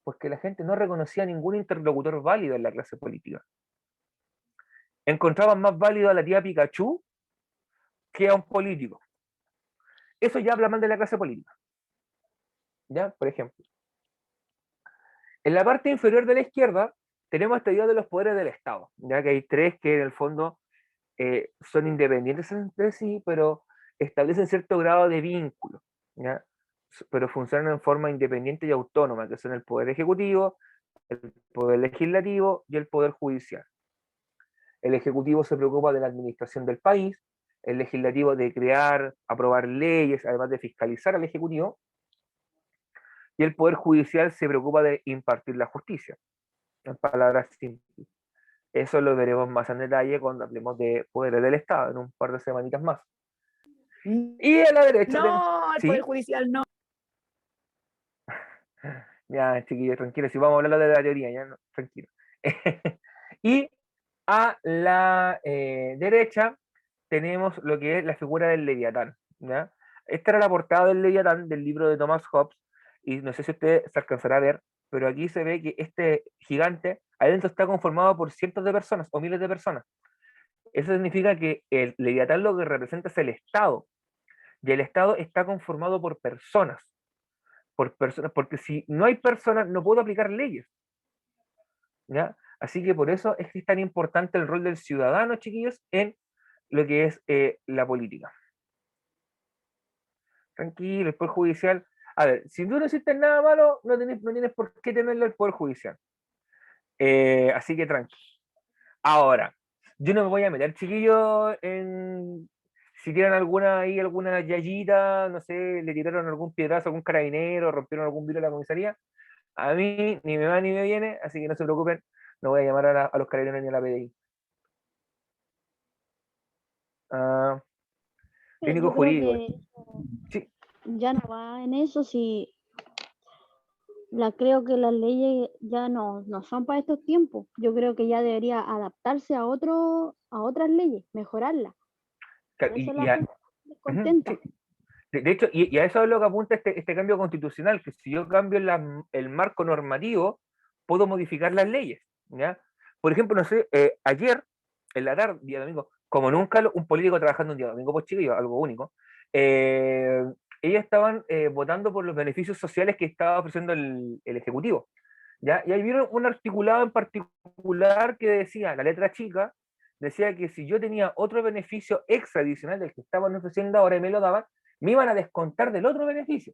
porque la gente no reconocía a ningún interlocutor válido en la clase política. Encontraban más válido a la tía Pikachu que a un político. Eso ya habla mal de la clase política, ¿ya? Por ejemplo. En la parte inferior de la izquierda tenemos esta idea de los poderes del Estado, ya que hay tres que en el fondo son independientes entre sí, pero establecen cierto grado de vínculo, ¿ya? Pero funcionan en forma independiente y autónoma, que son el poder ejecutivo, el poder legislativo y el poder judicial. El Ejecutivo se preocupa de la administración del país, el Legislativo de crear, aprobar leyes, además de fiscalizar al Ejecutivo, y el Poder Judicial se preocupa de impartir la justicia. En palabras simples. Eso lo veremos más en detalle cuando hablemos de poderes del Estado, en un par de semanitas más. Y a la derecha... No, el Poder ¿Sí? Judicial no. Ya, chiquillos, tranquilos, si vamos a hablar de la teoría, ya, no, tranquilo. Y a la derecha tenemos lo que es la figura del Leviatán, ¿ya? Esta era la portada del Leviatán del libro de Thomas Hobbes, y no sé si usted se alcanzará a ver, pero aquí se ve que este gigante adentro está conformado por cientos de personas o miles de personas. Eso significa que el Leviatán lo que representa es el Estado, y el Estado está conformado por personas, porque si no hay personas no puedo aplicar leyes, ¿ya? Así que por eso es que es tan importante el rol del ciudadano, chiquillos, en lo que es la política. Tranquilo, el Poder Judicial. A ver, si tú no hiciste nada malo, no tienes por qué temerlo el Poder Judicial. Así que tranquilo. Ahora, yo no me voy a meter, chiquillos, en si tienen alguna ahí, alguna yayita, no sé, le tiraron algún piedrazo a algún carabinero, rompieron algún vidrio de la comisaría. A mí ni me va ni me viene, así que no se preocupen, no voy a llamar a los carabineros ni a la PDI. Ah, técnico Yo creo jurídico. que Sí, ya no va en eso, si creo que las leyes ya no son para estos tiempos. Yo creo que ya debería adaptarse a otras leyes, mejorarlas. Por eso la gente está descontenta. sí. De hecho, y a eso es lo que apunta este cambio constitucional, que si yo cambio el marco normativo, puedo modificar las leyes, ¿ya? Por ejemplo, no sé, ayer, en la tarde, día domingo, como nunca un político trabajando un día domingo, pues chiquillos, algo único, ellos estaban votando por los beneficios sociales que estaba ofreciendo el Ejecutivo, ¿ya? Y ahí vieron un articulado en particular que decía, la letra chica, decía que si yo tenía otro beneficio extra adicional del que estaban ofreciendo ahora y me lo daban, me iban a descontar del otro beneficio,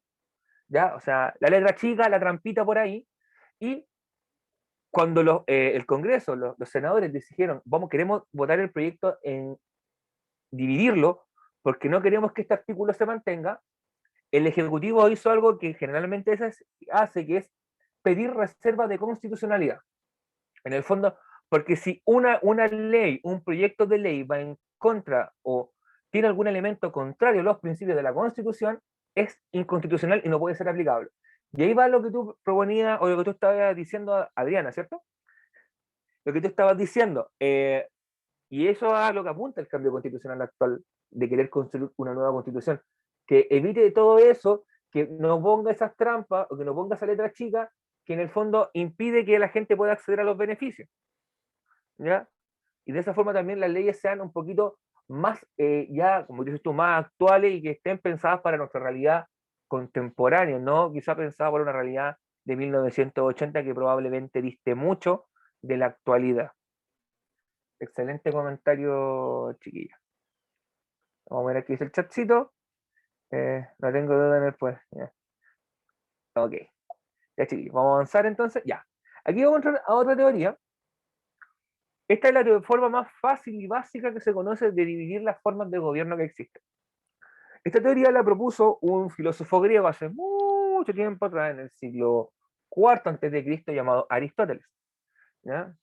¿ya? O sea, la letra chica, la trampita por ahí, y cuando el Congreso, los senadores dijeron, queremos votar el proyecto en dividirlo, porque no queremos que este artículo se mantenga, el Ejecutivo hizo algo que generalmente hace, que es pedir reserva de constitucionalidad. En el fondo, porque si una ley, un proyecto de ley va en contra o tiene algún elemento contrario a los principios de la Constitución, es inconstitucional y no puede ser aplicable. Y ahí va lo que tú proponías o lo que tú estabas diciendo, Adriana, ¿cierto? Lo que tú estabas diciendo. Y eso es a lo que apunta el cambio constitucional actual, de querer construir una nueva constitución, que evite todo eso, que no ponga esas trampas o que no ponga esa letra chica, que en el fondo impide que la gente pueda acceder a los beneficios, ¿ya? Y de esa forma también las leyes sean un poquito más, ya, como dices tú, más actuales y que estén pensadas para nuestra realidad contemporánea, no quizá pensadas para una realidad de 1980 que probablemente diste mucho de la actualidad. Excelente comentario, chiquilla. Vamos a ver aquí dice el chatcito. No tengo duda en el pues. Ya. Ok. Ya, chiquillos. Vamos a avanzar entonces. Ya. Aquí vamos a entrar a otra teoría. Esta es la forma más fácil y básica que se conoce de dividir las formas de gobierno que existen. Esta teoría la propuso un filósofo griego hace mucho tiempo atrás, en el siglo IV a.C., llamado Aristóteles, ¿ya?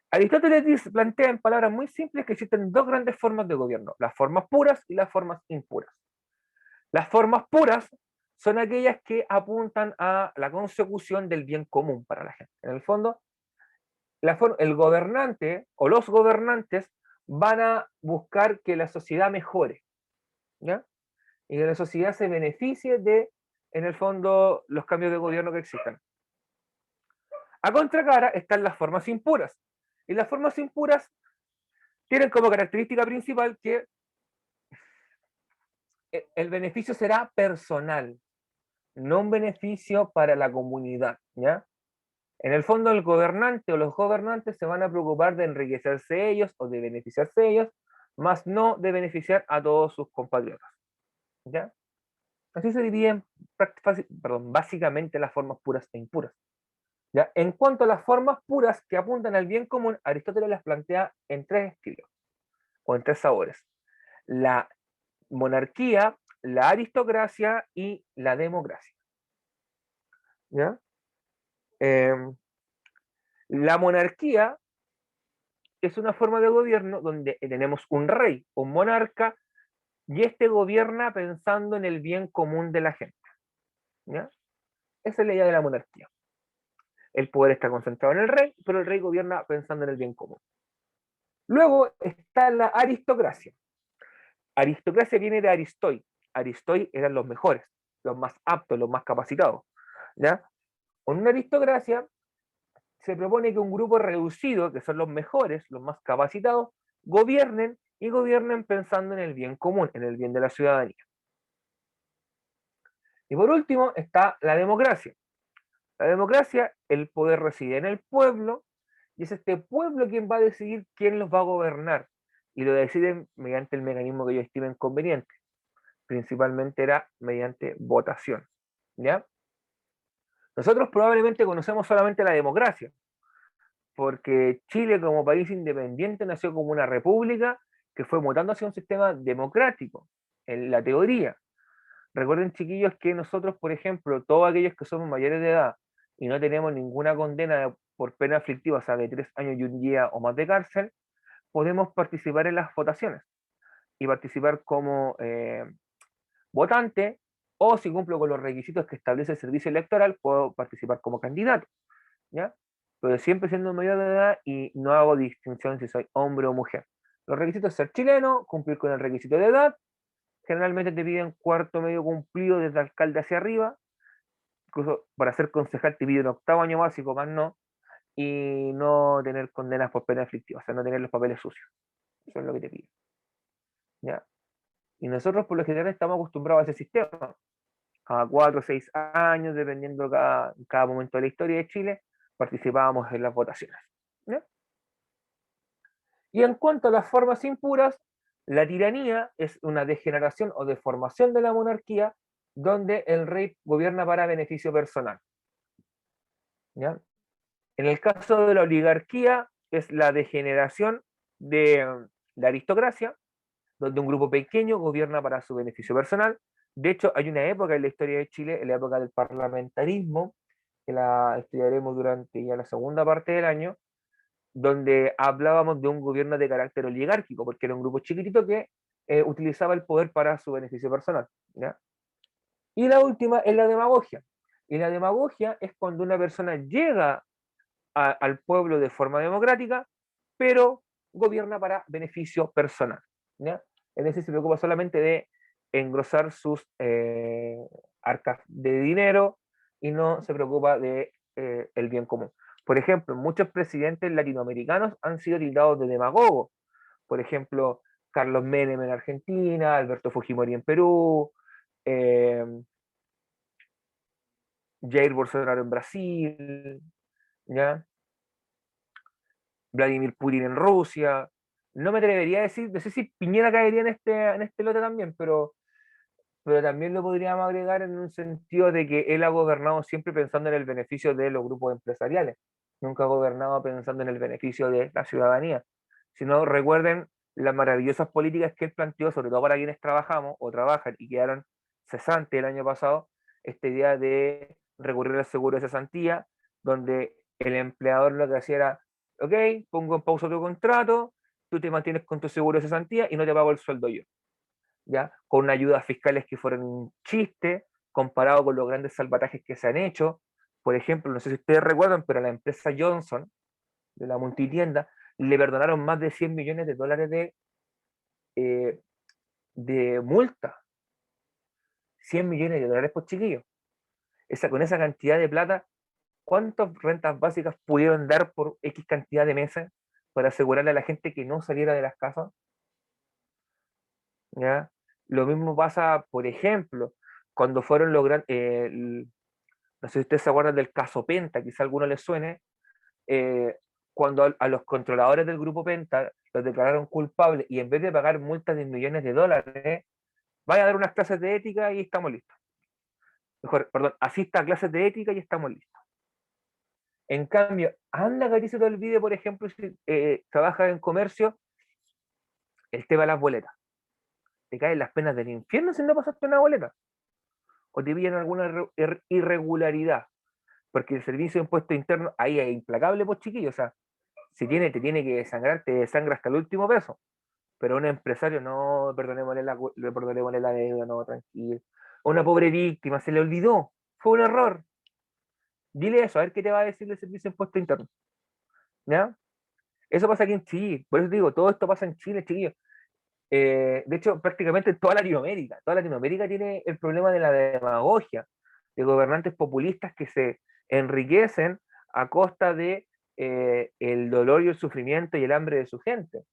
Aristóteles plantea en palabras muy simples que existen dos grandes formas de gobierno, las formas puras y las formas impuras. Las formas puras son aquellas que apuntan a la consecución del bien común para la gente. En el fondo, el gobernante o los gobernantes van a buscar que la sociedad mejore, ¿ya? Y que la sociedad se beneficie de, en el fondo, los cambios de gobierno que existan. A contracara están las formas impuras. Y las formas impuras tienen como característica principal que el beneficio será personal, no un beneficio para la comunidad, ¿ya? En el fondo, el gobernante o los gobernantes se van a preocupar de enriquecerse ellos o de beneficiarse ellos, más no de beneficiar a todos sus compatriotas, ¿ya? Así se dividen básicamente las formas puras e impuras. ¿Ya? En cuanto a las formas puras que apuntan al bien común, Aristóteles las plantea en tres estilos, o en tres sabores: la monarquía, la aristocracia y la democracia. ¿Ya? La monarquía es una forma de gobierno donde tenemos un rey, un monarca, y este gobierna pensando en el bien común de la gente. ¿Ya? Esa es la idea de la monarquía. El poder está concentrado en el rey, pero el rey gobierna pensando en el bien común. Luego está la aristocracia. Aristocracia viene de Aristoi. Aristoi eran los mejores, los más aptos, los más capacitados. ¿Ya? Con una aristocracia se propone que un grupo reducido, que son los mejores, los más capacitados, gobiernen y gobiernen pensando en el bien común, en el bien de la ciudadanía. Y por último está la democracia. La democracia, el poder reside en el pueblo, y es este pueblo quien va a decidir quién los va a gobernar, y lo deciden mediante el mecanismo que ellos estimen conveniente. Principalmente era mediante votación. ¿Ya? Nosotros probablemente conocemos solamente la democracia, porque Chile como país independiente nació como una república que fue mutando hacia un sistema democrático, en la teoría. Recuerden, chiquillos, que nosotros, por ejemplo, todos aquellos que somos mayores de edad y no tenemos ninguna condena por pena aflictiva, o sea, de 3 años y un día o más de cárcel, podemos participar en las votaciones y participar como votante, o si cumplo con los requisitos que establece el servicio electoral, puedo participar como candidato, ¿ya? Pero siempre siendo mayor de edad y no hago distinción si soy hombre o mujer. Los requisitos: ser chileno, cumplir con el requisito de edad, generalmente te piden cuarto medio cumplido desde alcalde hacia arriba, incluso para ser concejal te piden octavo año básico, más no, y no tener condenas por pena aflictiva, o sea, no tener los papeles sucios. Eso es lo que te piden, ¿ya? Y nosotros por lo general estamos acostumbrados a ese sistema. Cada 4 o 6 años, dependiendo cada momento de la historia de Chile, participábamos en las votaciones, ¿ya? Y en cuanto a las formas impuras, la tiranía es una degeneración o deformación de la monarquía donde el rey gobierna para beneficio personal, ¿ya? En el caso de la oligarquía es la degeneración de la aristocracia, donde un grupo pequeño gobierna para su beneficio personal. De hecho, hay una época en la historia de Chile, en la época del parlamentarismo, que la estudiaremos durante ya la segunda parte del año, donde hablábamos de un gobierno de carácter oligárquico, porque era un grupo chiquitito que utilizaba el poder para su beneficio personal, ¿ya? Y la última es la demagogia. Y la demagogia es cuando una persona llega al pueblo de forma democrática, pero gobierna para beneficio personal, ¿ya? Es decir, se preocupa solamente de engrosar sus arcas de dinero y no se preocupa de el bien común. Por ejemplo, muchos presidentes latinoamericanos han sido tildados de demagogos. Por ejemplo, Carlos Menem en Argentina, Alberto Fujimori en Perú, eh, Jair Bolsonaro en Brasil, ¿ya? Vladimir Putin en Rusia. No me atrevería a decir, no sé si Piñera caería en este lote también, pero también lo podríamos agregar en un sentido de que él ha gobernado siempre pensando en el beneficio de los grupos empresariales, nunca ha gobernado pensando en el beneficio de la ciudadanía. Si no, recuerden las maravillosas políticas que él planteó, sobre todo para quienes trabajamos o trabajan y quedaron cesantes el año pasado, esta idea de recurrir al seguro de cesantía, donde el empleador lo que hacía era: ok, pongo en pausa tu contrato, tú te mantienes con tu seguro de cesantía y no te pago el sueldo yo, ¿ya? Con ayudas fiscales que fueron un chiste comparado con los grandes salvatajes que se han hecho. Por ejemplo, no sé si ustedes recuerdan, pero a la empresa Johnson, de la multitienda, le perdonaron más de 100 millones de dólares eh, de multa. 100 millones de dólares por chiquillo. Con esa cantidad de plata, ¿cuántas rentas básicas pudieron dar por X cantidad de meses para asegurarle a la gente que no saliera de las casas? ¿Ya? Lo mismo pasa, por ejemplo, cuando fueron los grandes, no sé si ustedes se acuerdan del caso Penta, quizá a alguno les suene, eh, cuando a los controladores del grupo Penta los declararon culpables y en vez de pagar multas de millones de dólares, vaya a dar unas clases de ética y estamos listos. Mejor, perdón, asista a clases de ética y estamos listos. En cambio, anda que a ti se te olvide, por ejemplo, si trabajas en comercio, el tema de las boletas. Te caen las penas del infierno si no pasaste una boleta. O te pillan alguna irregularidad. Porque el servicio de impuestos internos, ahí es implacable, pues chiquillos. O sea, si te tiene que desangrar, te desangra hasta el último peso. Pero a un empresario, no, perdonémosle la deuda, no, tranquilo. A una pobre víctima, se le olvidó. Fue un error. Dile eso, a ver qué te va a decir el servicio de impuestos internos. ¿Ya? Eso pasa aquí en Chile. Por eso te digo, todo esto pasa en Chile, chiquillos. De hecho, prácticamente toda Latinoamérica. Toda Latinoamérica tiene el problema de la demagogia, de gobernantes populistas que se enriquecen a costa de el dolor y el sufrimiento y el hambre de su gente.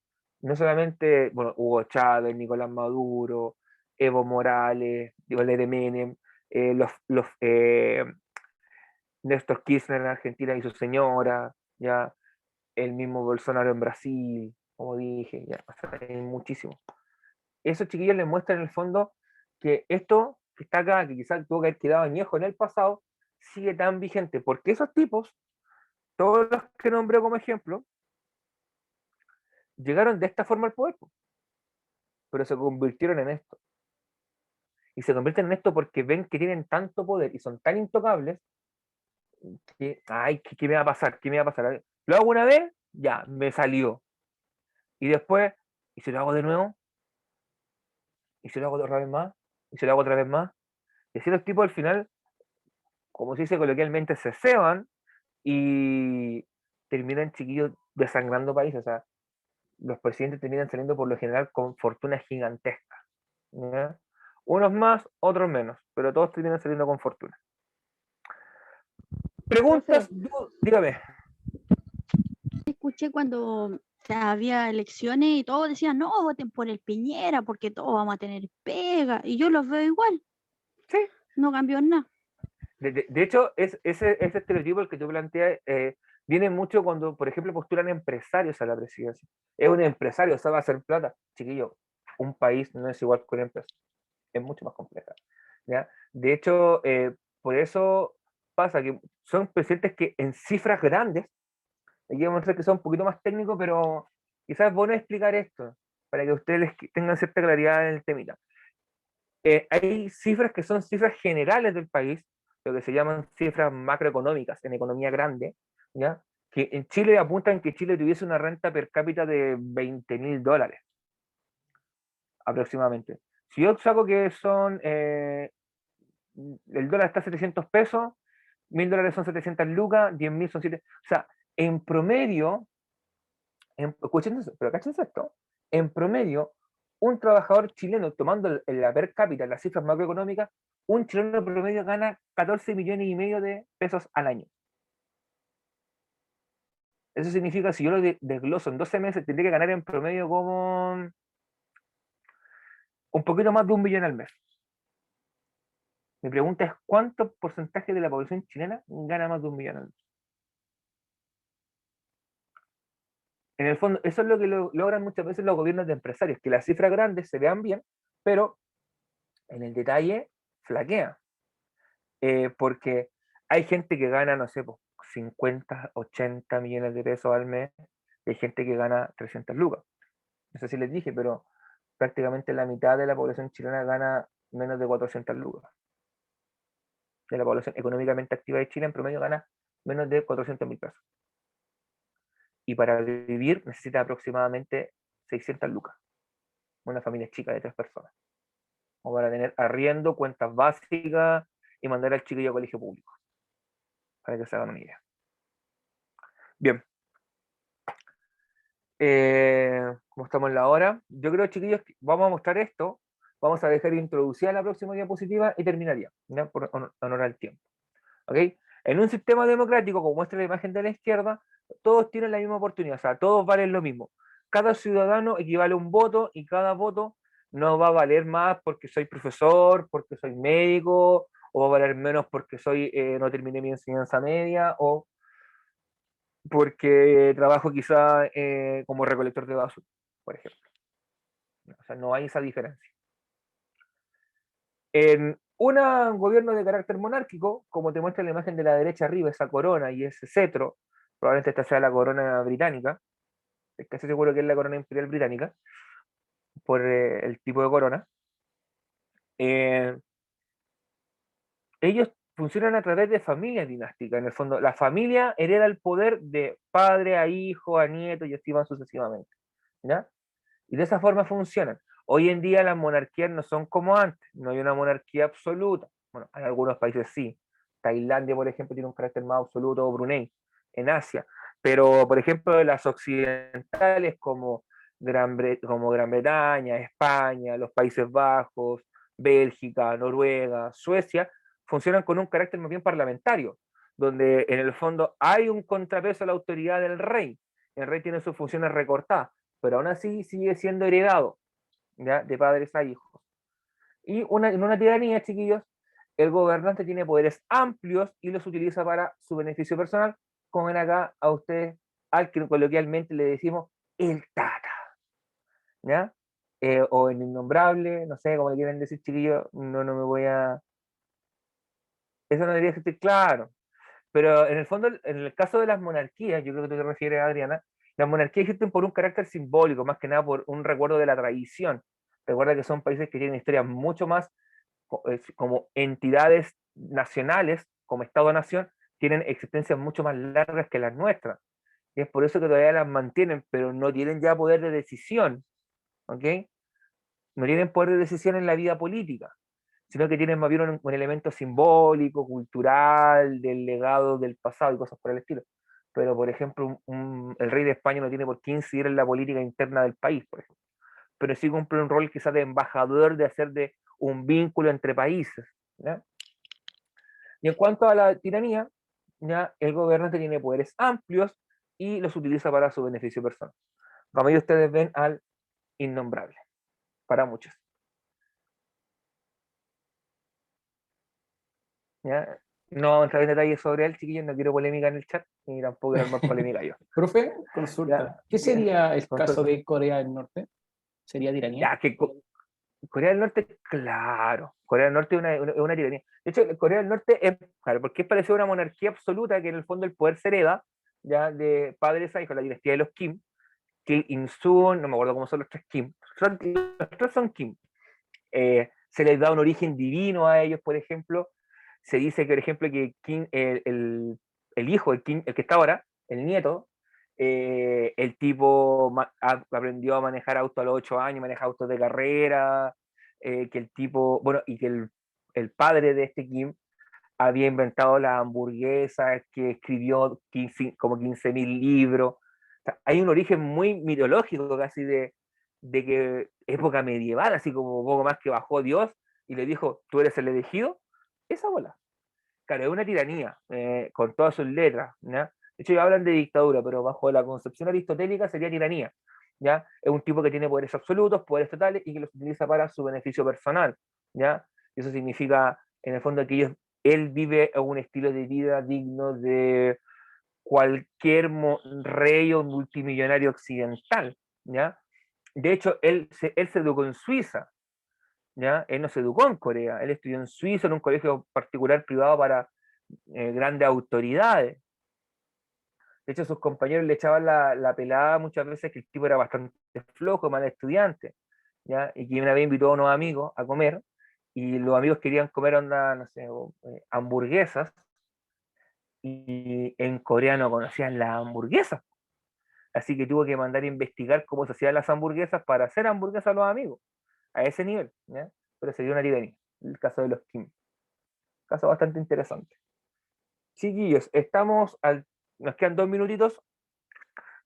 No solamente, bueno, Hugo Chávez, Nicolás Maduro, Evo Morales, Vladimir Menem, Néstor Kirchner en Argentina y su señora, ya el mismo Bolsonaro en Brasil, como dije, ya, hay muchísimo. Esos chiquillos les muestran en el fondo que esto que está acá, que quizás tuvo que haber quedado añejo en el pasado, sigue tan vigente, porque esos tipos, todos los que nombré como ejemplo, llegaron de esta forma al poder, pero se convirtieron en esto. Y se convierten en esto porque ven que tienen tanto poder y son tan intocables que, ay, ¿qué me va a pasar? ¿Qué me va a pasar? Lo hago una vez, ya, me salió. Y después, ¿y si lo hago de nuevo? ¿Y si lo hago otra vez más? ¿Y si lo hago otra vez más? Y así los tipos al final, como se dice coloquialmente, se ceban y terminan chiquillos desangrando países. O sea, los presidentes terminan saliendo por lo general con fortunas gigantescas. ¿Ya? Unos más, otros menos, pero todos terminan saliendo con fortuna. Preguntas, dígame. Escuché cuando había elecciones y todos decían, no, voten por el Piñera porque todos vamos a tener pega. Y yo los veo igual. Sí. No cambió nada. De hecho, ese estereotipo el que tú planteas viene mucho cuando, por ejemplo, postulan empresarios a la presidencia. Es un empresario, sabe hacer plata. Chiquillo, un país no es igual que una empresa. Es mucho más compleja. ¿Ya? De hecho, por eso pasa que son presidentes que en cifras grandes, aquí vamos a mostrar que son un poquito más técnicos, pero quizás es bueno explicar esto para que ustedes tengan cierta claridad en el temita. Hay cifras que son cifras generales del país, lo que se llaman cifras macroeconómicas en economía grande, ¿ya? Que en Chile apuntan que Chile tuviese una renta per cápita de $20.000 aproximadamente. Si yo saco que son, el dólar está a 700 pesos, $1.000 son 700 lucas, 10.000 son 7, o sea, en promedio, escuchen eso, pero cachen esto, en promedio, un trabajador chileno, tomando la per cápita, las cifras macroeconómicas, un chileno promedio gana 14 millones y medio de pesos al año. Eso significa, si yo lo desgloso en 12 meses, tendría que ganar en promedio como un poquito más de 1 millón al mes. Mi pregunta es, ¿cuánto porcentaje de la población chilena gana más de 1 millón al mes? En el fondo, eso es lo que logran muchas veces los gobiernos de empresarios, que las cifras grandes se vean bien, pero en el detalle flaquea. Porque hay gente que gana, no sé, 50, 80 millones de pesos al mes, y hay gente que gana 300 lucas. No sé si les dije, pero prácticamente la mitad de la población chilena gana menos de 400 lucas. De la población económicamente activa de Chile, en promedio, gana menos de 400.000 pesos. Y para vivir necesita aproximadamente 600 lucas. Una familia chica de 3 personas. O para tener arriendo, cuentas básicas y mandar al chiquillo a colegio público. Para que se hagan una idea. Bien. Como estamos en la hora, yo creo, chiquillos, que vamos a mostrar esto. Vamos a dejar introducida la próxima diapositiva y terminaría, ¿ya? Por honor al tiempo. ¿Ok? En un sistema democrático, como muestra la imagen de la izquierda, todos tienen la misma oportunidad, o sea, todos valen lo mismo. Cada ciudadano equivale a un voto y cada voto no va a valer más porque soy profesor, porque soy médico, o va a valer menos porque no terminé mi enseñanza media, o porque trabajo quizá como recolector de basura, por ejemplo. O sea, no hay esa diferencia. Un gobierno de carácter monárquico, como te muestra la imagen de la derecha arriba, esa corona y ese cetro, probablemente esta sea la corona británica, casi seguro que es la corona imperial británica, por el tipo de corona. Ellos funcionan a través de familias dinásticas. En el fondo, la familia hereda el poder de padre a hijo, a nieto y así van sucesivamente. ¿Ya? Y de esa forma funcionan. Hoy en día las monarquías no son como antes, no hay una monarquía absoluta. Bueno, hay algunos países sí. Tailandia, por ejemplo, tiene un carácter más absoluto, o Brunei, en Asia. Pero, por ejemplo, las occidentales como como Gran Bretaña, España, los Países Bajos, Bélgica, Noruega, Suecia, funcionan con un carácter más bien parlamentario, donde en el fondo hay un contrapeso a la autoridad del rey. El rey tiene sus funciones recortadas, pero aún así sigue siendo heredado, ¿ya? De padres a hijos. Y en una tiranía, chiquillos, el gobernante tiene poderes amplios y los utiliza para su beneficio personal, como ven acá a ustedes, al que coloquialmente le decimos el tata, ¿ya? O el innombrable, no sé cómo le quieren decir, chiquillos, no me voy a... Eso no debería existir, claro. Pero en el fondo, en el caso de las monarquías, yo creo que tú te refieres, Adriana, las monarquías existen por un carácter simbólico, más que nada por un recuerdo de la tradición. Recuerda que son países que tienen historias mucho más como entidades nacionales, como Estado-nación, tienen existencias mucho más largas que las nuestras. Y es por eso que todavía las mantienen, pero no tienen ya poder de decisión, ¿ok? No tienen poder de decisión en la vida política, sino que tienen más bien un elemento simbólico, cultural, del legado del pasado y cosas por el estilo. Pero, por ejemplo, el rey de España no tiene por qué incidir en la política interna del país, por ejemplo. Pero sí cumple un rol quizás de embajador, de hacer de un vínculo entre países. ¿Ya? Y en cuanto a la tiranía, ¿ya? El gobernante tiene poderes amplios y los utiliza para su beneficio personal. Como ahí ustedes ven al innombrable, para muchos. ¿Ya? No vamos a entrar en detalles sobre él, chiquillos, no quiero polémica en el chat, ni tampoco quiero armar polémica yo. Profe, consulta. ¿Ya? ¿Qué sería el Con caso todo- de Corea del Norte? ¿Sería tiranía? Ya, que Corea del Norte, claro, Corea del Norte es una tiranía. De hecho, Corea del Norte es, claro, porque es parecido a una monarquía absoluta que en el fondo el poder se hereda, ya, de padres a hijos, la dinastía de los Kim, Kim Il-sung, no me acuerdo cómo son los tres Kim, los tres son Kim. Se les da un origen divino a ellos, por ejemplo. Se dice que, por ejemplo, que Kim, el hijo, Kim, el que está ahora, el nieto, el tipo aprendió a manejar auto a los 8 años, maneja autos de carrera, que el tipo, bueno, y que el padre de este Kim había inventado la hamburguesa, que escribió como 15.000 libros. O sea, hay un origen muy mitológico casi de que época medieval, así como poco más que bajó Dios y le dijo, tú eres el elegido. Esa bola. Claro, es una tiranía, con todas sus letras, ¿ya? De hecho, hablan de dictadura, pero bajo la concepción aristotélica sería tiranía, ¿ya? Es un tipo que tiene poderes absolutos, poderes totales, y que los utiliza para su beneficio personal, ¿ya? Y eso significa, en el fondo, que él vive un estilo de vida digno de cualquier rey o multimillonario occidental, ¿ya? De hecho, él se educó en Suiza, ¿ya? Él no se educó en Corea, él estudió en Suiza en un colegio particular privado para grandes autoridades. De hecho, sus compañeros le echaban la pelada muchas veces que el tipo era bastante flojo, mal estudiante, ¿ya? Y que una vez invitó a unos amigos a comer, y los amigos querían comer onda, no sé, hamburguesas, y en Corea no conocían las hamburguesas. Así que tuvo que mandar a investigar cómo se hacían las hamburguesas para hacer hamburguesas a los amigos, a ese nivel, ¿ya? Pero se dio una tiranía, el caso de los Kim. Caso bastante interesante. Chiquillos, nos quedan 2 minutitos.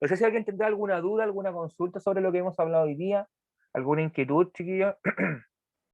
No sé si alguien tendrá alguna duda, alguna consulta sobre lo que hemos hablado hoy día, alguna inquietud, chiquillos.